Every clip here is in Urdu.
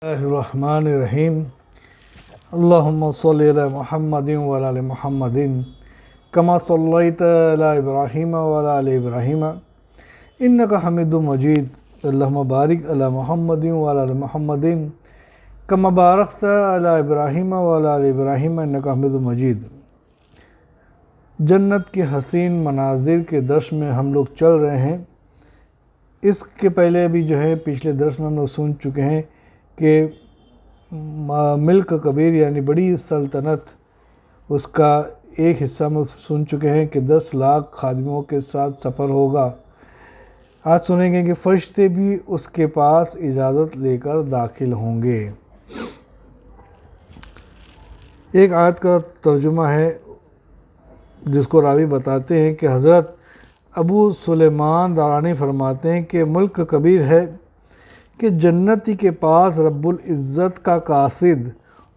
الرحمن الرحیم اللہم صلی علی محمد وعلی آل محمد کما صلیت علی ابراہیم وعلی آل ابراہیم انک حمید مجید اللہم بارک علی محمد وعلی آل محمد کما بارکت علی ابراہیم وعلی آل ابراہیم انک حمید مجید۔ جنت کے حسین مناظر کے درس میں ہم لوگ چل رہے ہیں۔ اس کے پہلے بھی پچھلے درس میں ہم لوگ سن چکے ہیں کہ ملک کبیر یعنی بڑی سلطنت، اس کا ایک حصہ میں سن چکے ہیں کہ 10 لاکھ خادموں کے ساتھ سفر ہوگا۔ آج سنیں گے کہ فرشتے بھی اس کے پاس اجازت لے کر داخل ہوں گے۔ ایک آیت کا ترجمہ ہے جس کو راوی بتاتے ہیں کہ حضرت ابو سلیمان دارانی فرماتے ہیں کہ ملک کبیر ہے کہ جنتی کے پاس رب العزت کا قاصد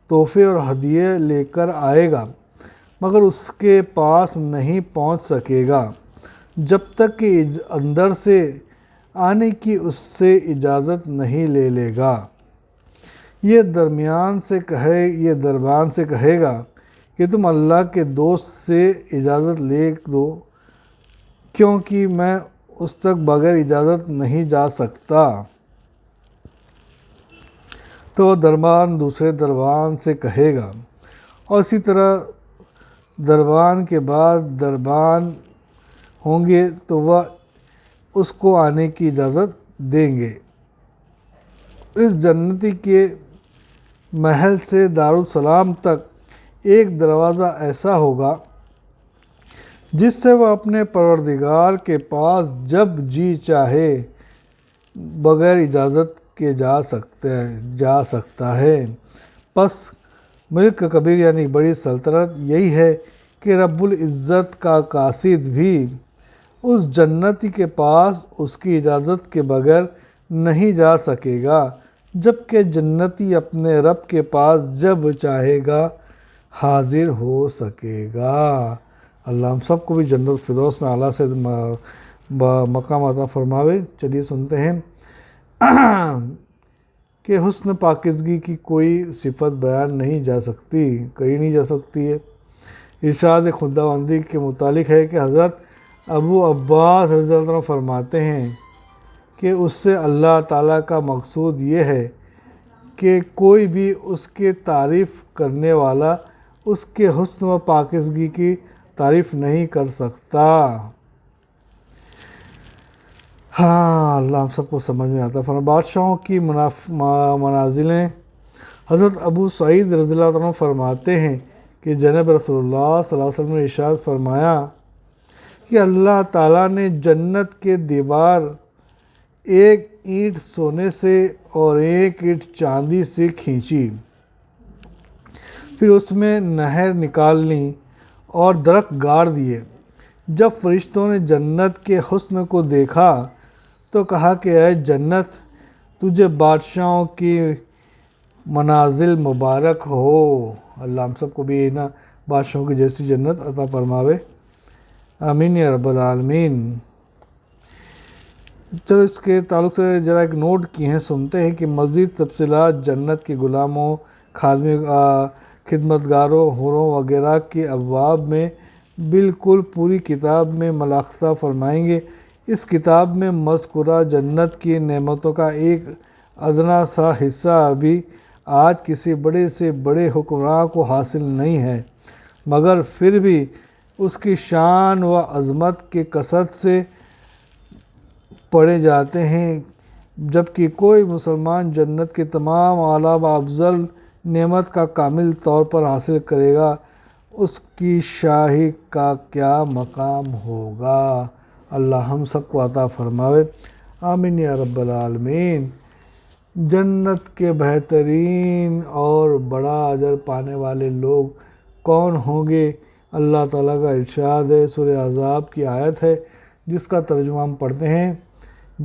تحفے اور ہدیے لے کر آئے گا، مگر اس کے پاس نہیں پہنچ سکے گا جب تک کہ اندر سے آنے کی اس سے اجازت نہیں لے گا۔ یہ دربان سے کہے گا کہ تم اللہ کے دوست سے اجازت لے دو، کیونکہ میں اس تک بغیر اجازت نہیں جا سکتا۔ تو وہ دربان دوسرے دربان سے کہے گا، اور اسی طرح دربان کے بعد دربان ہوں گے تو وہ اس کو آنے کی اجازت دیں گے۔ اس جنتی کے محل سے دارالسلام تک ایک دروازہ ایسا ہوگا جس سے وہ اپنے پروردگار کے پاس جب جی چاہے بغیر اجازت کے جا سکتا ہے۔ پس ملک کبیر یعنی بڑی سلطنت یہی ہے کہ رب العزت کا قاصد بھی اس جنتی کے پاس اس کی اجازت کے بغیر نہیں جا سکے گا، جبکہ جنتی اپنے رب کے پاس جب چاہے گا حاضر ہو سکے گا۔ اللہ ہم سب کو بھی جنت الفردوس میں اعلیٰ سے مقام عطا فرماوے۔ چلیے سنتے ہیں کہ حسن پاکیزگی کی کوئی صفت بیان نہیں جا سکتی، کہیں نہیں جا سکتی ہے۔ ارشاد خداوندی کے متعلق ہے کہ حضرت ابو عباس رضی اللہ عنہ فرماتے ہیں کہ اس سے اللہ تعالیٰ کا مقصود یہ ہے کہ کوئی بھی اس کے تعریف کرنے والا اس کے حسن و پاکیزگی کی تعریف نہیں کر سکتا۔ ہاں اللہ ہم سب کو سمجھ میں آتا فرما۔ بادشاہوں کی منازلیں حضرت ابو سعید رضی اللہ عنہ فرماتے ہیں کہ جناب رسول اللہ صلی اللہ علیہ وسلم نے ارشاد فرمایا کہ اللہ تعالیٰ نے جنت کے دیوار ایک اینٹ سونے سے اور ایک اینٹ چاندی سے کھینچی، پھر اس میں نہر نکال لی اور درخت گاڑ دیے۔ جب فرشتوں نے جنت کے حسن کو دیکھا تو کہا کہ اے جنت، تجھے بادشاہوں کی منازل مبارک ہو۔ اللہ ہم سب کو بھی بادشاہوں کی جیسی جنت عطا فرماوے، آمین یا رب العالمین۔ چلو اس کے تعلق سے ذرا ایک نوٹ کی ہیں، سنتے ہیں کہ مزید تفصیلات جنت کے غلاموں، خدمتگاروں، حوروں وغیرہ کے ابواب میں بالکل پوری کتاب میں ملاحظہ فرمائیں گے۔ اس کتاب میں مذکورہ جنت کی نعمتوں کا ایک ادنا سا حصہ ابھی آج کسی بڑے سے بڑے حکمراں کو حاصل نہیں ہے، مگر پھر بھی اس کی شان و عظمت کے کثرت سے پڑھے جاتے ہیں، جبکہ کوئی مسلمان جنت کے تمام اعلیٰ و افضل نعمت کا کامل طور پر حاصل کرے گا، اس کی شاہی کا کیا مقام ہوگا۔ اللہ ہم سب کو عطا فرماوے، آمین یا رب العالمین۔ جنت کے بہترین اور بڑا اجر پانے والے لوگ کون ہوں گے؟ اللہ تعالیٰ کا ارشاد ہے، سورہ احزاب کی آیت ہے جس کا ترجمہ ہم پڑھتے ہیں،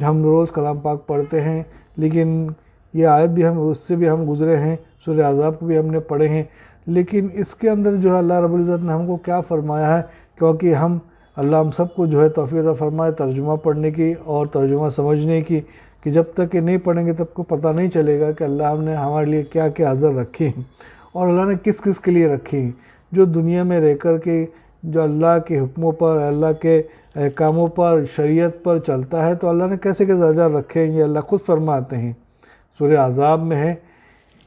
ہم روز کلام پاک پڑھتے ہیں، لیکن یہ آیت بھی اس سے بھی ہم گزرے ہیں، سورہ احزاب کو بھی ہم نے پڑھے ہیں، لیکن اس کے اندر اللہ رب العزت نے ہم کو کیا فرمایا ہے، کیونکہ اللہ ہم سب کو توفیق عطا فرمائے ترجمہ پڑھنے کی اور ترجمہ سمجھنے کی، کہ جب تک یہ نہیں پڑھیں گے تب کو پتہ نہیں چلے گا کہ اللہ نے ہمارے لیے کیا کیا حاضر رکھی ہیں اور اللہ نے کس کس کے لیے رکھی ہیں۔ جو دنیا میں رہ کر کے جو اللہ کے حکموں پر، اللہ کے احکاموں پر، شریعت پر چلتا ہے تو اللہ نے کیسے کیسے حاضر رکھے ہیں، یہ اللہ خود فرماتے ہیں۔ سورہ احزاب میں ہے،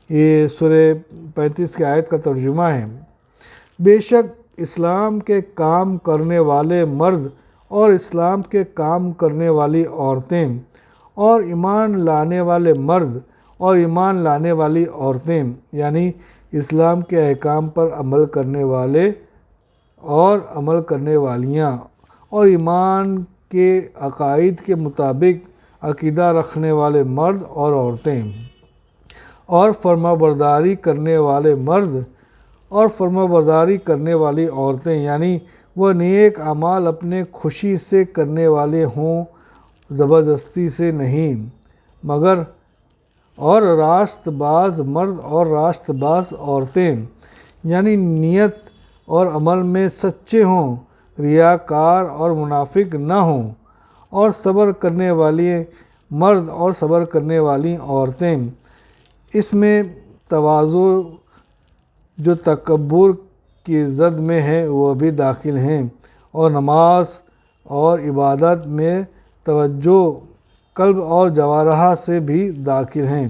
یہ سورہ 35 کی آیت کا ترجمہ ہے۔ بے شک اسلام کے کام کرنے والے مرد اور اسلام کے کام کرنے والی عورتیں اور ایمان لانے والے مرد اور ایمان لانے والی عورتیں، یعنی اسلام کے احکام پر عمل کرنے والے اور عمل کرنے والیاں اور ایمان کے عقائد کے مطابق عقیدہ رکھنے والے مرد اور عورتیں اور فرما برداری کرنے والے مرد اور فرما برداری کرنے والی عورتیں، یعنی وہ نیک اعمال اپنے خوشی سے کرنے والے ہوں، زبردستی سے نہیں، مگر اور راست باز مرد اور راست باز عورتیں، یعنی نیت اور عمل میں سچے ہوں، ریاکار اور منافق نہ ہوں، اور صبر کرنے والی مرد اور صبر کرنے والی عورتیں۔ اس میں تواضع جو تکبر کی زد میں ہے وہ بھی داخل ہیں، اور نماز اور عبادت میں توجہ قلب اور جوارح سے بھی داخل ہیں،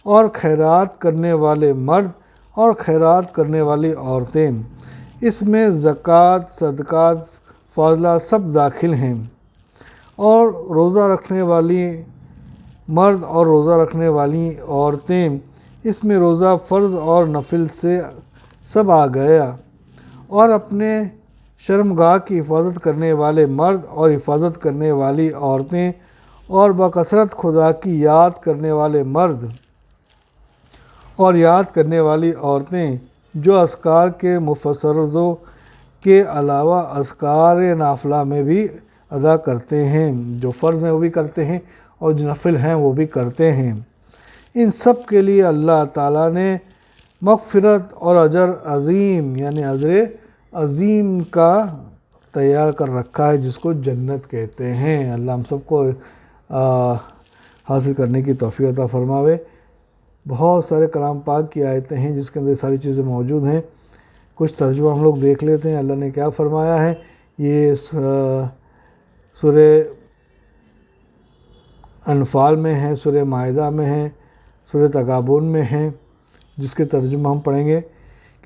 اور خیرات کرنے والے مرد اور خیرات کرنے والی عورتیں۔ اس میں زکوٰۃ، صدقات، فاضلہ سب داخل ہیں، اور روزہ رکھنے والی مرد اور روزہ رکھنے والی عورتیں۔ اس میں روزہ فرض اور نفل سے سب آ گیا، اور اپنے شرمگاہ کی حفاظت کرنے والے مرد اور حفاظت کرنے والی عورتیں، اور بکثرت خدا کی یاد کرنے والے مرد اور یاد کرنے والی عورتیں، جو اذکار کے مفروضوں کے علاوہ اذکار نافلہ میں بھی ادا کرتے ہیں، جو فرض ہیں وہ بھی کرتے ہیں اور جو نفل ہیں وہ بھی کرتے ہیں۔ ان سب کے لیے اللہ تعالیٰ نے مغفرت اور اجر عظیم، یعنی اجر عظیم کا تیار کر رکھا ہے، جس کو جنت کہتے ہیں۔ اللہ ہم سب کو حاصل کرنے کی توفیق عطا فرماوے۔ بہت سارے کلام پاک کی آیتیں ہیں جس کے اندر ساری چیزیں موجود ہیں، کچھ ترجمہ ہم لوگ دیکھ لیتے ہیں۔ اللہ نے کیا فرمایا ہے، یہ سورہ انفال میں ہے، سورہ مائدہ میں ہے، سورہ تغابن میں ہے، جس کے ترجمہ ہم پڑھیں گے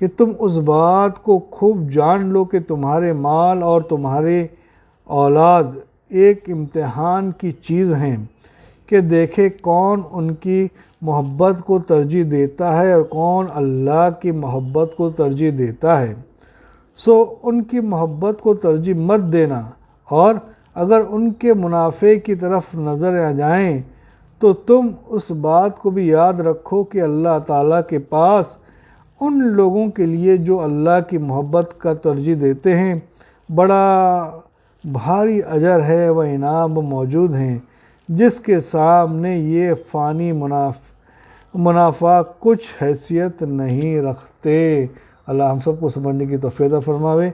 کہ تم اس بات کو خوب جان لو کہ تمہارے مال اور تمہاری اولاد ایک امتحان کی چیز ہیں، کہ دیکھے کون ان کی محبت کو ترجیح دیتا ہے اور کون اللہ کی محبت کو ترجیح دیتا ہے۔ سو ان کی محبت کو ترجیح مت دینا، اور اگر ان کے منافع کی طرف نظر آ جائیں تو تم اس بات کو بھی یاد رکھو کہ اللہ تعالیٰ کے پاس ان لوگوں کے لیے جو اللہ کی محبت کا ترجیح دیتے ہیں بڑا بھاری اجر ہے و انعام موجود ہیں، جس کے سامنے یہ فانی منافع کچھ حیثیت نہیں رکھتے۔ اللہ ہم سب کو سمجھنے کی توفیق عطا فرماوے۔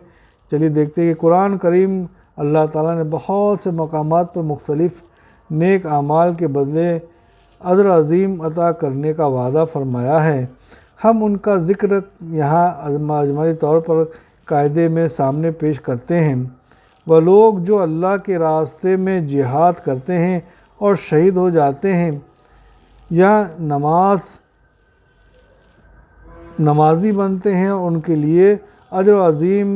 چلیے دیکھتے ہیں کہ قرآن کریم اللہ تعالیٰ نے بہت سے مقامات پر مختلف نیک اعمال کے بدلے اجر عظیم عطا کرنے کا وعدہ فرمایا ہے۔ ہم ان کا ذکر یہاں اجمالی طور پر قاعدے میں سامنے پیش کرتے ہیں۔ وہ لوگ جو اللہ کے راستے میں جہاد کرتے ہیں اور شہید ہو جاتے ہیں، یا نمازی بنتے ہیں، ان کے لیے اجر عظیم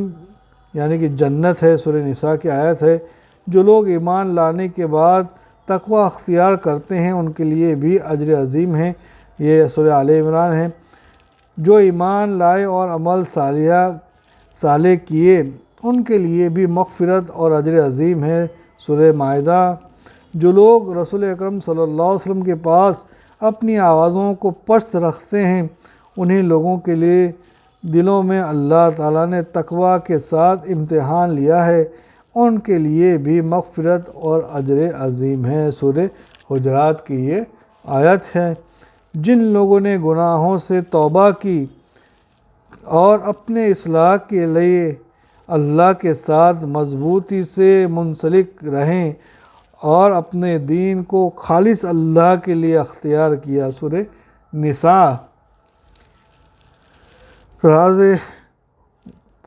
یعنی کہ جنت ہے۔ سورہ نساء کی آیت ہے، جو لوگ ایمان لانے کے بعد تقوی اختیار کرتے ہیں ان کے لیے بھی اجر عظیم ہے۔ یہ سورہ آل عمران ہے۔ جو ایمان لائے اور عمل صالح کیے ان کے لیے بھی مغفرت اور اجر عظیم ہے۔ سورہ مائدہ۔ جو لوگ رسول اکرم صلی اللہ علیہ وسلم کے پاس اپنی آوازوں کو پست رکھتے ہیں، انہیں لوگوں کے لیے دلوں میں اللہ تعالیٰ نے تقوی کے ساتھ امتحان لیا ہے، ان کے لیے بھی مغفرت اور اجر عظیم ہے۔ سورہ حجرات کی یہ آیت ہے۔ جن لوگوں نے گناہوں سے توبہ کی اور اپنے اصلاح کے لیے اللہ کے ساتھ مضبوطی سے منسلک رہیں اور اپنے دین کو خالص اللہ کے لیے اختیار کیا۔ سورہ نساء۔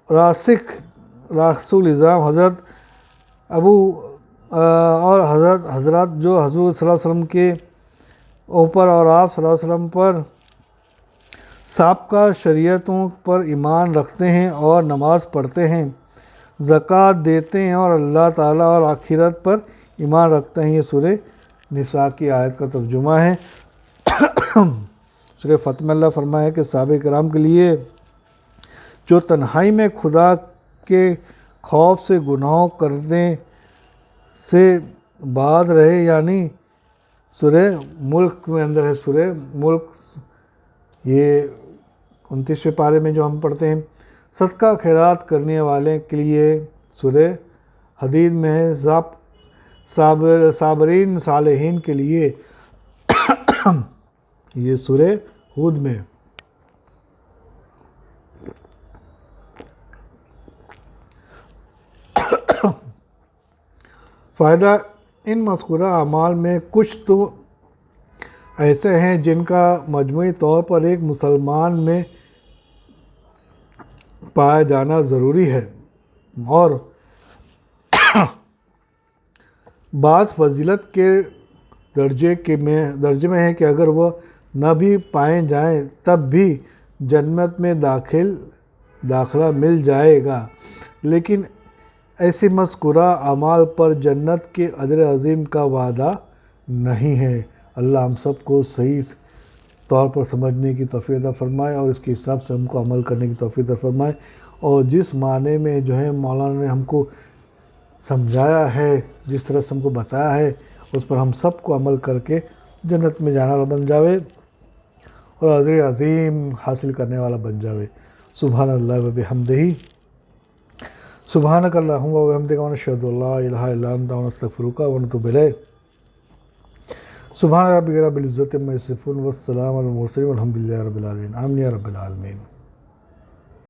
راسخ الازام حضرت ابو اور حضرات جو حضور صلی اللہ علیہ وسلم کے اوپر اور آپ صلی اللہ علیہ وسلم پر سابقہ شریعتوں پر ایمان رکھتے ہیں اور نماز پڑھتے ہیں، زکوٰۃ دیتے ہیں اور اللہ تعالیٰ اور آخرت پر ایمان رکھتے ہیں۔ یہ سورہ نساء کی آیت کا ترجمہ ہے۔ سورہ فتح میں اللہ فرمایا کہ صحابہ کرام کے لیے جو تنہائی میں خدا کے خوف سے گناہوں کرنے سے باز رہے، یعنی سورہ ملک میں اندر ہے، سورہ ملک یہ 29ویں پارے میں جو ہم پڑھتے ہیں، صدقہ خیرات کرنے والے کے لیے سورہ حدید میں ہے، صابرین صالحین کے لیے یہ سورہ ہود میں ہے۔ فائدہ: ان مذکورہ اعمال میں کچھ تو ایسے ہیں جن کا مجموعی طور پر ایک مسلمان میں پایا جانا ضروری ہے، اور بعض فضیلت کے درجے میں ہے کہ اگر وہ نہ بھی پائے جائیں تب بھی جنت میں داخلہ مل جائے گا، لیکن ایسے مذکورہ اعمال پر جنت کے اجر عظیم کا وعدہ نہیں ہے۔ اللہ ہم سب کو صحیح طور پر سمجھنے کی توفیق عطا فرمائے اور اس کے حساب سے ہم کو عمل کرنے کی توفیق عطا فرمائے، اور جس معنی میں جو ہے مولانا نے ہم کو سمجھایا ہے، جس طرح سے ہم کو بتایا ہے، اس پر ہم سب کو عمل کر کے جنت میں جانا والا بن جاوے اور اجر عظیم حاصل کرنے والا بن جاوے۔ سبحان اللہ و بحمدہ، سبحانک اللہم و بحمدک، ونشہد ان لا الہ الا انت، ونستغفرک ونتوب الیک۔ سبحان ربک رب العزت عما یصفون، والسلام علی المرسلین، والحمد للہ رب العالمین۔ آمین یا رب العالمین۔